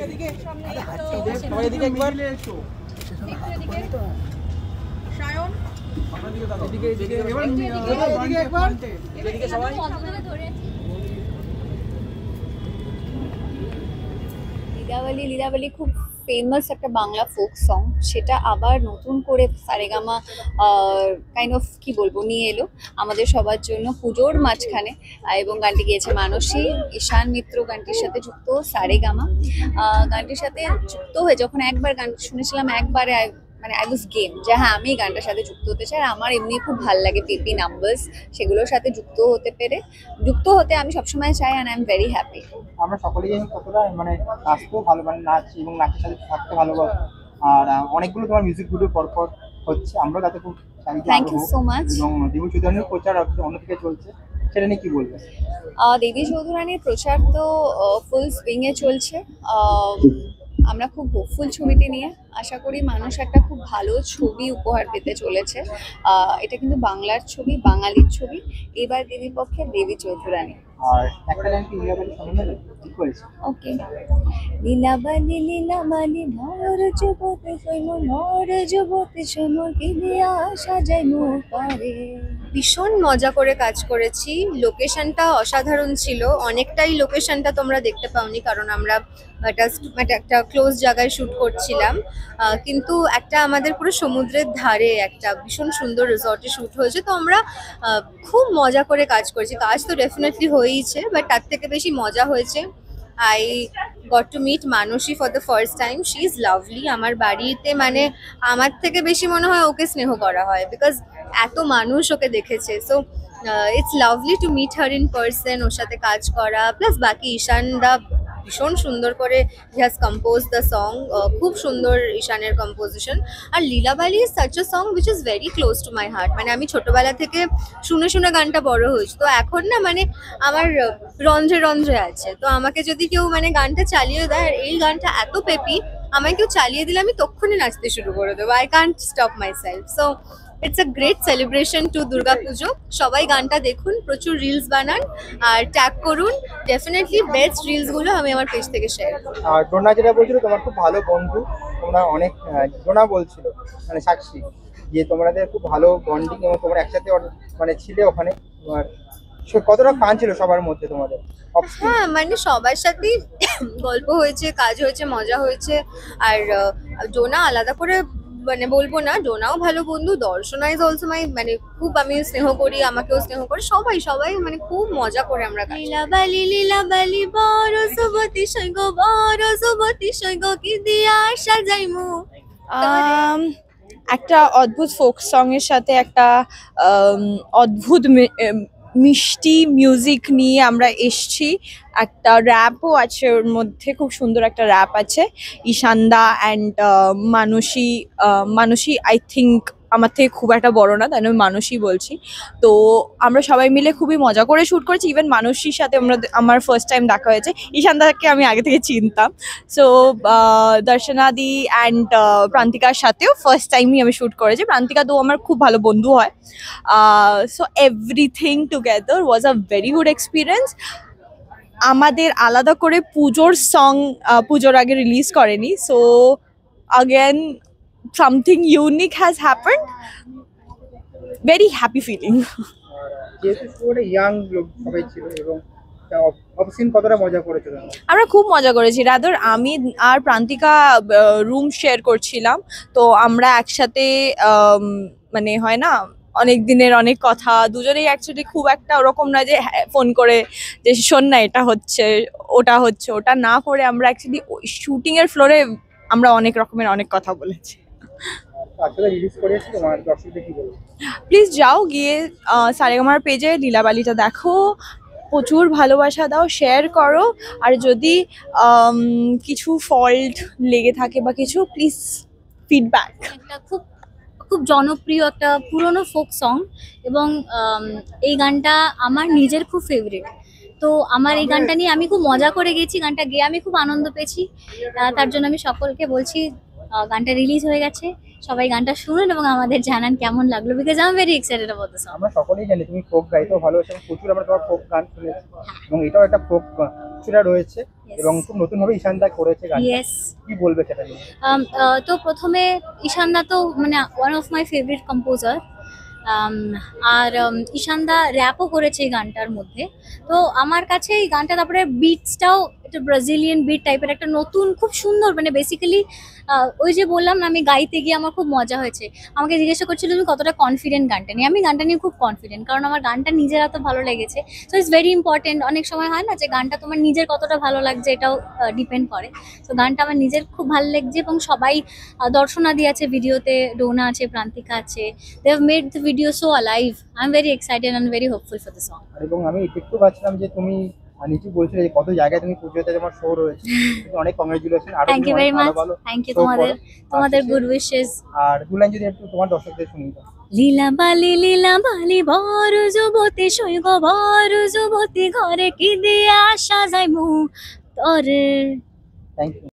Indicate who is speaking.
Speaker 1: এদিকে
Speaker 2: সবাই এদিকে একবার
Speaker 1: সায়ন
Speaker 2: এদিকে এদিকে এদিকে একবার এদিকে সবাই।
Speaker 3: লীলাবলি লীলাবলি খুব ফেমাস একটা বাংলা ফোক সং, সেটা আবার নতুন করে সারেগামা কাইন্ড অফ কি বলবো নিয়ে এলো আমাদের সবার জন্য পুজোর মাঝখানে। এবং গানটি গেয়েছে মানসী, ঈশান মিত্র গানটির সাথে যুক্ত, সারেগামা গানটির সাথে যুক্ত হয়ে যখন একবার গান শুনেছিলাম একবারে মানে আই ওয়াজ গেম যে হ্যাঁ আমি এই গানটার সাথে যুক্ত হতে চাই। আর আমার এমনি খুব ভালো লাগে পিপি নাম্বারস, সেগুলোর সাথে যুক্ত হতে আমি সবসময় চাই, and I am very happy.
Speaker 4: আমরা সকলেই জানি কতটা মানে নাচতেও ভালো, মানে নাচ এবং নাচের সাথে থাকতে ভালোবাসো। আর অনেকগুলো তোমার মিউজিক ভিডিও পরপর হচ্ছে, আমরা তাতে খুব
Speaker 3: থ্যাংক ইউ সো মাচ।
Speaker 4: এবং দেবী চৌধুরানীর প্রচার অন্যদিকে চলছে, সেটা নিয়ে কি বলবে?
Speaker 3: দেবী চৌধুরানীর প্রচার তো ফুল সুইংয়ে চলছে। আমরা খুব হোপফুল ছবিটি নিয়ে, আশা করি মানুষ একটা খুব ভালো ছবি উপহার পেতে চলেছে। এটা কিন্তু বাংলার ছবি, বাঙালির ছবি। এবার দেবী পক্ষে দেবী চৌধুরানী।
Speaker 4: আর একটা লাইন কি লীলাবালি শোনানো যাবে? কি করেছে?
Speaker 3: ওকে। লীলাবালি লীলাবালি ভর জগতে শৈম কি দিয়া সাজাই মুখারে। ভীষণ মজা করে কাজ করেছি। লোকেশনটা অসাধারণ ছিল, অনেকটাই লোকেশনটা তোমরা দেখতে পাওনি কারণ আমরা একটা ক্লোজ জায়গায় শ্যুট করছিলাম, কিন্তু একটা আমাদের পুরো সমুদ্রের ধারে একটা ভীষণ সুন্দর রিসর্টে শ্যুট হয়েছে। তো আমরা খুব মজা করে কাজ করেছি। কাজ তো ডেফিনেটলি হয়েইছে, বাট তার থেকে বেশি মজা হয়েছে। I got to meet Manasi for the first time. She is lovely. আমার বাড়িতে মানে আমার থেকে বেশি মনে হয় ওকে স্নেহ করা হয়, বিকজ এত মানুষ ওকে দেখেছে। So it's lovely to meet her in person, ওর সাথে কাজ করা। প্লাস বাকি ঈশানদা ভীষণ সুন্দর করে he has compose the song, খুব সুন্দর ঈশানের কম্পোজিশন। আর Lilabali is such a song which is very close to my heart. মানে আমি ছোটবেলা থেকে শুনে শুনে গানটা বড় হয়েছি, তো এখন না মানে আমার রন্ধ্রে রন্ধ্রে আছে। তো আমাকে যদি কেউ মানে গানটা চালিয়ে দেয়, আর এই গানটা এত পেপি, আমায় কেউ চালিয়ে দিলে আমি তখনই নাচতে শুরু করে দেবো। I can't stop myself. So it's a great celebration to Durga Pujo. সবাই গানটা দেখুন, প্রচুর রিলস বানান আর ট্যাগ করুন। ডেফিনেটলি বেস্ট রিলসগুলো আমি আমার পেজ থেকে শেয়ার করব।
Speaker 4: আর ডোনা যেটা বলছিল তোমার খুব ভালো বন্ধু, তোমরা অনেক ডোনা বলছিল মানে সাক্ষী যে তোমাদের খুব ভালো বন্ডিং এবং তোমরা একসাথে মানে ছিলে ওখানে। তোমার কতটা ফান ছিল সবার মধ্যে তোমাদের?
Speaker 3: হ্যাঁ, মানে সবার সাথেই গল্প হয়েছে, কাজ হয়েছে, মজা হয়েছে। আর ডোনা আলাদা করে মানে বলবো না, ডোনাও ভালো বন্ধু, দর্শনা ইজ অলসো মাই, মানে খুব আমি স্নেহ করি, আমাকেও স্নেহ করে সবাই সবাই মানে খুব মজা করে আমরা। লীলাবালি লীলাবালি বড় সুবতী সৈগ কি দিয়া সাজাইমু।
Speaker 5: একটা অদ্ভুত ফোক সং এর সাথে একটা অদ্ভুত মিষ্টি মিউজিক নিয়ে আমরা এসছি। একটা র্যাপও আছে ওর মধ্যে, খুব সুন্দর একটা র্যাপ আছে। ঈশানদা অ্যান্ড মানসী আই থিঙ্ক আমার থেকে খুব একটা বড় না, তাই আমি মানসী বলছি। তো আমরা সবাই মিলে খুবই মজা করে শ্যুট করেছি। ইভেন মানসীর সাথে আমার ফার্স্ট টাইম দেখা হয়েছে। ঈশানদাকে আমি আগে থেকে চিনতাম। সো দর্শনাদি অ্যান্ড প্রান্তিকার সাথেও ফার্স্ট টাইমই আমি শ্যুট করেছি। প্রান্তিকা তো আমার খুব ভালো বন্ধু হয়। So everything together was a very good experience. আমাদের আলাদা করে পুজোর সং পুজোর আগে রিলিজ করেনি। So again something unique has happened. Very happy feeling.
Speaker 4: যেহেতু পুরো ইয়াং লোক সবাই ছিল এবং অবশ্যই কতটা মজা করেছিল?
Speaker 5: আমরা খুব মজা করেছি। রাদার আমি আর প্রান্তিকা রুম শেয়ার করছিলাম, তো আমরা একসাথে মানে হয় না অনেক দিনের অনেক কথা, দুজনেই অ্যাকচুয়ালি খুব একটা ওরকম না যে ফোন করে যে শোন না এটা হচ্ছে ওটা হচ্ছে, ওটা না করে আমরা অ্যাকচুয়ালি ওই শুটিংয়ের ফ্লোরে আমরা অনেক রকমের অনেক কথা বলেছি। প্লিজ যাও গিয়ে সারেগামার পেজে লীলাবালিটা দেখো, প্রচুর ভালোবাসা দাও, শেয়ার করো। আর যদি কিছু ফল্ট লেগে থাকে বা কিছু, প্লিজ ফিডব্যাক।
Speaker 6: একটা খুব খুব জনপ্রিয় একটা পুরনো ফোক সং, এবং এই গানটা আমার নিজের খুব ফেভারিট। তো আমার এই গানটা নিয়ে আমি খুব মজা করে গেছি, গানটা গেয়ে আমি খুব আনন্দ পেয়েছি। তার জন্য আমি সকলকে বলছি গানটা রিলিজ হয়ে গেছে, সবাই গানটা শুনুন এবং আমাদের জানান কেমন লাগলো, because I am very excited about this song.
Speaker 4: আমরা সকলেই জানি তুমি ফোক গাইতেও ভালোবাসো, প্রচুর আমরা তোমার ফোক গান শুনেছি এবং এটাও একটা ফোক সেটা রয়েছে
Speaker 6: Yes.
Speaker 4: এবং খুব নতুন ভাবে ঈশান দা করেছে গানটা,
Speaker 6: ইয়েস
Speaker 4: কি বলবে সেটা নিয়ে?
Speaker 6: তো প্রথমে ঈশানদা তো মানে one of my favourite composer, আর ঈশানদা র্যাপও করেছে এই গানটার মধ্যে। তো আমার কাছে এই গানটা, তারপরে বিটসটাও একটা ব্রাজিলিয়ান বিট টাইপের, একটা নতুন খুব সুন্দর, মানে বেসিক্যালি ওই যে বললাম না, আমি গাইতে গিয়ে আমার খুব মজা হয়েছে। আমাকে জিজ্ঞাসা করছিল তুমি কতটা কনফিডেন্ট গানটা নিয়ে। আমি গানটা নিয়ে খুব কনফিডেন্ট, কারণ আমার গানটা নিজের এত ভালো লেগেছে। So it's very important. অনেক সময় হয় না যে গানটা তোমার নিজের কতটা ভালো লাগছে, এটাও ডিপেন্ড করে। তো গানটা আমার নিজের খুব ভালো লাগছে, এবং সবাই দর্শনাদি আছে ভিডিওতে, ডোনা আছে, প্রান্তিকা আছে, they have made the video so alive. I am very excited and very hopeful for the song.
Speaker 4: এবং আমি দেখতে পাচ্ছিলাম যে তুমি নিচু বলছিলে যে কত জায়গায় তুমি পুজোতে তোমার শো রয়েছে, অনেক কংগ্রেচুলেশন। আর
Speaker 6: thank you very much, thank you তোমাদের গুড উইশেস।
Speaker 4: আর দু লাইন যদি একটু তোমার দর্শকদের শুনিয়ে দাও।
Speaker 6: লীলা বালি বড় যুবতী, শৈব বড় যুবতী, ঘরে কি দিয়া আসা যায় মু তরে।
Speaker 4: Thank you.